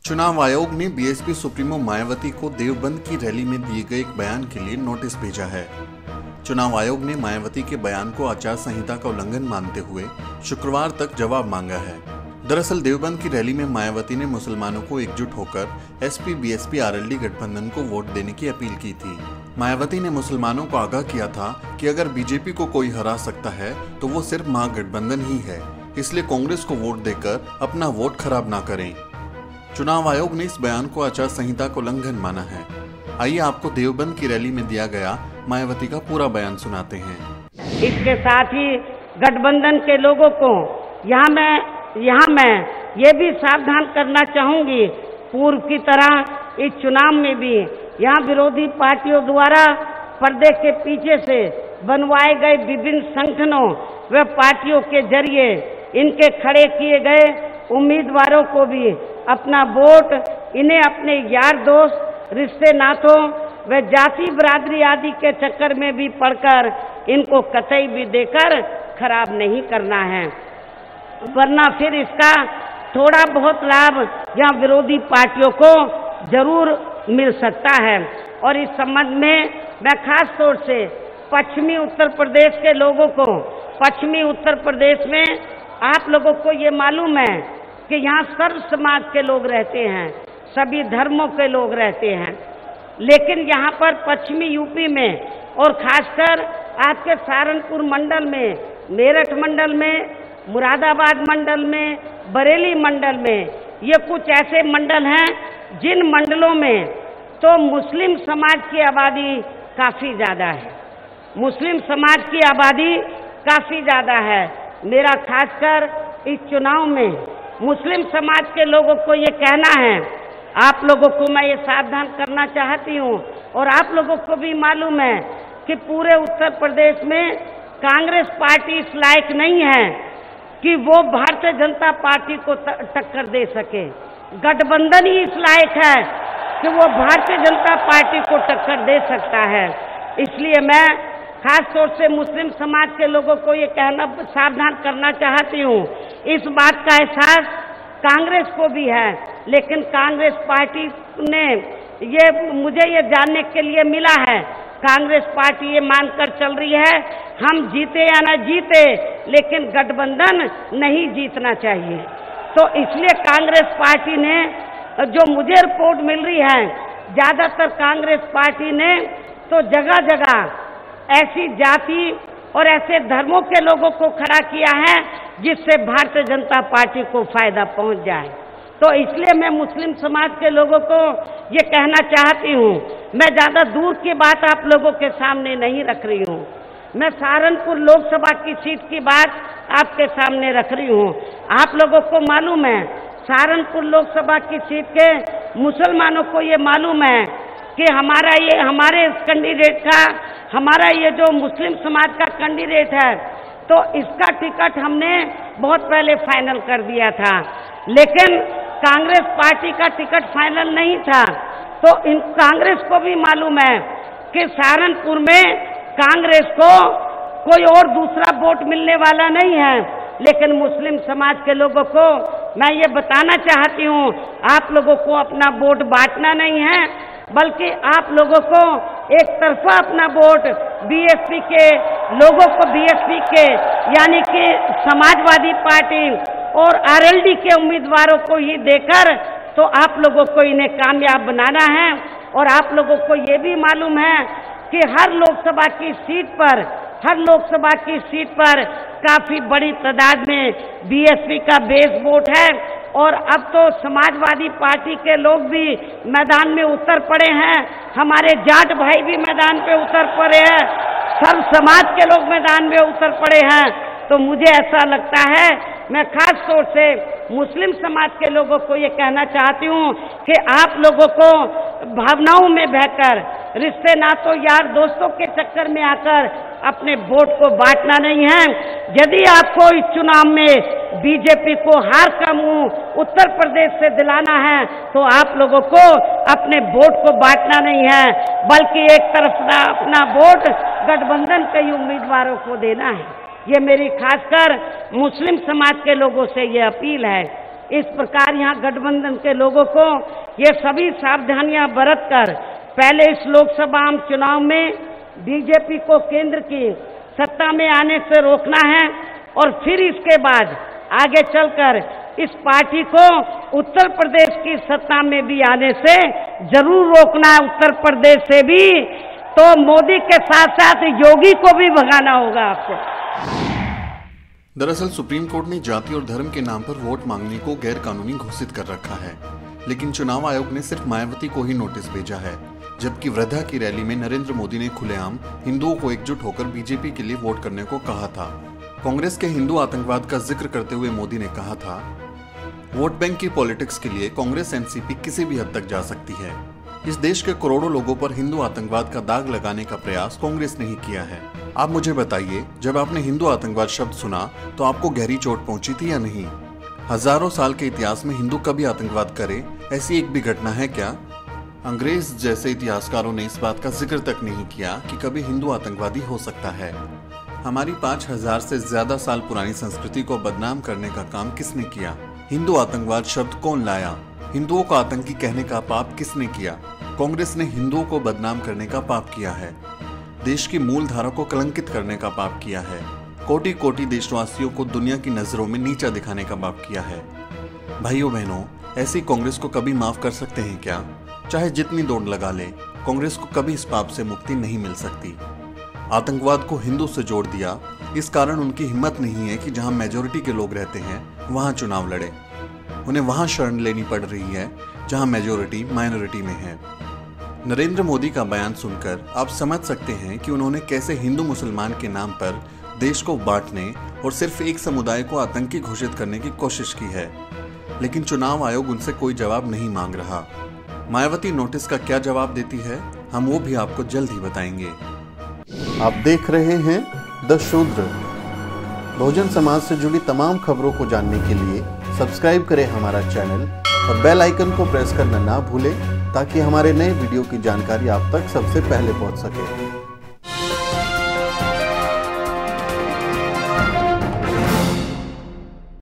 चुनाव आयोग ने बीएसपी सुप्रीमो मायावती को देवबंद की रैली में दिए गए एक बयान के लिए नोटिस भेजा है। चुनाव आयोग ने मायावती के बयान को आचार संहिता का उल्लंघन मानते हुए शुक्रवार तक जवाब मांगा है। दरअसल देवबंद की रैली में मायावती ने मुसलमानों को एकजुट होकर एसपी बीएसपी आरएलडी गठबंधन को वोट देने की अपील की थी। मायावती ने मुसलमानों को आगाह किया था कि अगर बीजेपी को कोई हरा सकता है तो वो सिर्फ महागठबंधन ही है, इसलिए कांग्रेस को वोट देकर अपना वोट खराब ना करें। चुनाव आयोग ने इस बयान को आचार संहिता का उल्लंघन माना है। आइए आपको देवबंद की रैली में दिया गया मायावती का पूरा बयान सुनाते हैं। इसके साथ ही गठबंधन के लोगों को यहाँ मैं ये भी सावधान करना चाहूंगी, पूर्व की तरह इस चुनाव में भी यहाँ विरोधी पार्टियों द्वारा पर्दे के पीछे से बनवाए गए विभिन्न संगठनों व पार्टियों के जरिए इनके खड़े किए गए उम्मीदवारों को भी अपना वोट इन्हें अपने यार दोस्त, रिश्ते नातों व जाति बरादरी आदि के चक्कर में भी पड़कर इनको कतई भी देकर खराब नहीं करना है, वरना फिर इसका थोड़ा बहुत लाभ यहाँ विरोधी पार्टियों को जरूर मिल सकता है। और इस संबंध में मैं खास तौर से पश्चिमी उत्तर प्रदेश के लोगों को, पश्चिमी उत्तर प्रदेश में आप लोगों को ये मालूम है कि यहाँ सर्व समाज के लोग रहते हैं, सभी धर्मों के लोग रहते हैं, लेकिन यहाँ पर पश्चिमी यूपी में और खासकर आपके सहारनपुर मंडल में, मेरठ मंडल में, मुरादाबाद मंडल में, बरेली मंडल में, ये कुछ ऐसे मंडल हैं जिन मंडलों में तो मुस्लिम समाज की आबादी काफ़ी ज़्यादा है, मुस्लिम समाज की आबादी काफ़ी ज़्यादा है। मेरा खासकर इस चुनाव में मुस्लिम समाज के लोगों को ये कहना है, आप लोगों को मैं ये सावधान करना चाहती हूँ और आप लोगों को भी मालूम है कि पूरे उत्तर प्रदेश में कांग्रेस पार्टी इस लायक नहीं है कि वो भारतीय जनता पार्टी को टक्कर दे सके। गठबंधन ही इस लायक है कि वो भारतीय जनता पार्टी को टक्कर दे सकता है। इसलिए मैं खास तौर से मुस्लिम समाज के लोगों को ये कहना, सावधान करना चाहती हूँ। इस बात का एहसास कांग्रेस को भी है, लेकिन कांग्रेस पार्टी ने मुझे ये जानने के लिए मिला है, कांग्रेस पार्टी ये मानकर चल रही है हम जीते या न जीते लेकिन गठबंधन नहीं जीतना चाहिए। तो इसलिए कांग्रेस पार्टी ने, जो मुझे रिपोर्ट मिल रही है, ज़्यादातर कांग्रेस पार्टी ने तो जगह जगह ऐसी जाति और ऐसे धर्मों के लोगों को खड़ा किया है जिससे भारतीय जनता पार्टी को फायदा पहुंच जाए। तो इसलिए मैं मुस्लिम समाज के लोगों को ये कहना चाहती हूँ, मैं ज़्यादा दूर की बात आप लोगों के सामने नहीं रख रही हूँ, मैं सहारनपुर लोकसभा की सीट की बात आपके सामने रख रही हूँ। आप लोगों को मालूम है सहारनपुर लोकसभा की सीट के मुसलमानों को ये मालूम है कि हमारे कैंडिडेट का, हमारा ये जो मुस्लिम समाज का कैंडिडेट है, तो इसका टिकट हमने बहुत पहले फाइनल कर दिया था, लेकिन कांग्रेस पार्टी का टिकट फाइनल नहीं था। तो इन कांग्रेस को भी मालूम है कि सहारनपुर में कांग्रेस को कोई और दूसरा वोट मिलने वाला नहीं है, लेकिन मुस्लिम समाज के लोगों को मैं ये बताना चाहती हूँ, आप लोगों को अपना वोट बांटना नहीं है, बल्कि आप लोगों को एक तरफा अपना वोट बीएसपी के लोगों को, बीएसपी के यानी कि समाजवादी पार्टी और आरएलडी के उम्मीदवारों को ही देकर तो आप लोगों को इन्हें कामयाब बनाना है। और आप लोगों को ये भी मालूम है कि हर लोकसभा की सीट पर काफ़ी बड़ी तादाद में बीएसपी का बेस वोट है और अब तो समाजवादी पार्टी के लोग भी मैदान में उतर पड़े हैं, हमारे जाट भाई भी मैदान पे उतर पड़े हैं, सर्व समाज के लोग मैदान में उतर पड़े हैं। तो मुझे ऐसा लगता है, मैं खास तौर से मुस्लिम समाज के लोगों को ये कहना चाहती हूँ कि आप लोगों को भावनाओं में बहकर, रिश्ते नातों यार दोस्तों के चक्कर में आकर अपने वोट को बांटना नहीं है। यदि आपको इस चुनाव में बीजेपी को हार का मुंह उत्तर प्रदेश से दिलाना है तो आप लोगों को अपने वोट को बांटना नहीं है, बल्कि एक तरफ अपना वोट गठबंधन के उम्मीदवारों को देना है। ये मेरी खासकर मुस्लिम समाज के लोगों से ये अपील है। इस प्रकार यहाँ गठबंधन के लोगों को ये सभी सावधानियां बरतकर पहले इस लोकसभा आम चुनाव में बीजेपी को केंद्र की सत्ता में आने से रोकना है और फिर इसके बाद आगे चलकर इस पार्टी को उत्तर प्रदेश की सत्ता में भी आने से जरूर रोकना है। उत्तर प्रदेश से भी तो मोदी के साथ साथ योगी को भी भगाना होगा आपको। दरअसल सुप्रीम कोर्ट ने जाति और धर्म के नाम पर वोट मांगने को गैर कानूनी घोषित कर रखा है, लेकिन चुनाव आयोग ने सिर्फ मायावती को ही नोटिस भेजा है, जबकि वृद्धा की रैली में नरेंद्र मोदी ने खुलेआम हिंदुओं को एकजुट होकर बीजेपी के लिए वोट करने को कहा था। कांग्रेस के हिंदू आतंकवाद का जिक्र करते हुए मोदी ने कहा था, वोट बैंक की पॉलिटिक्स के लिए कांग्रेस एनसीपी किसी भी हद तक जा सकती है। इस देश के करोड़ों लोगों पर हिंदू आतंकवाद का दाग लगाने का प्रयास कांग्रेस ने ही किया है। आप मुझे बताइए, जब आपने हिंदू आतंकवाद शब्द सुना तो आपको गहरी चोट पहुंची थी या नहीं? हजारों साल के इतिहास में हिंदू कभी आतंकवाद करे ऐसी एक भी घटना है क्या? अंग्रेज जैसे इतिहासकारों ने इस बात का जिक्र तक नहीं किया कि कभी हिंदू आतंकवादी हो सकता है। हमारी 5000 से ज्यादा साल पुरानी संस्कृति को बदनाम करने का काम किसने किया? हिंदू आतंकवाद शब्द कौन लाया? हिंदुओं को आतंकी कहने का पाप किसने किया? कांग्रेस ने हिंदुओं को बदनाम करने का पाप किया है, देश की मूल धारा को कलंकित करने का पाप किया है, कोटि कोटि देशवासियों को दुनिया की नजरों में नीचा दिखाने का पाप किया है। भाइयों बहनों, ऐसी कांग्रेस को कभी माफ कर सकते हैं क्या? चाहे जितनी दौड़ लगा ले, कांग्रेस को कभी इस पाप से मुक्ति नहीं मिल सकती। आतंकवाद को हिंदू से जोड़ दिया, इस कारण उनकी हिम्मत नहीं है कि जहां मेजोरिटी के लोग रहते हैं वहां चुनाव लड़े। उन्हें वहां शरण लेनी पड़ रही है जहां मेजोरिटी माइनॉरिटी में है। नरेंद्र मोदी का बयान सुनकर आप समझ सकते हैं कि उन्होंने कैसे हिंदू मुसलमान के नाम पर देश को बांटने और सिर्फ एक समुदाय को आतंकी घोषित करने की कोशिश की है, लेकिन चुनाव आयोग उनसे कोई जवाब नहीं मांग रहा। मायावती नोटिस का क्या जवाब देती है, हम वो भी आपको जल्द ही बताएंगे। आप देख रहे हैं द शूद्र। बहुजन समाज से जुड़ी तमाम खबरों को जानने के लिए सब्सक्राइब करें हमारा चैनल और बेल आइकन को प्रेस करना ना भूलें, ताकि हमारे नए वीडियो की जानकारी आप तक सबसे पहले पहुंच सके।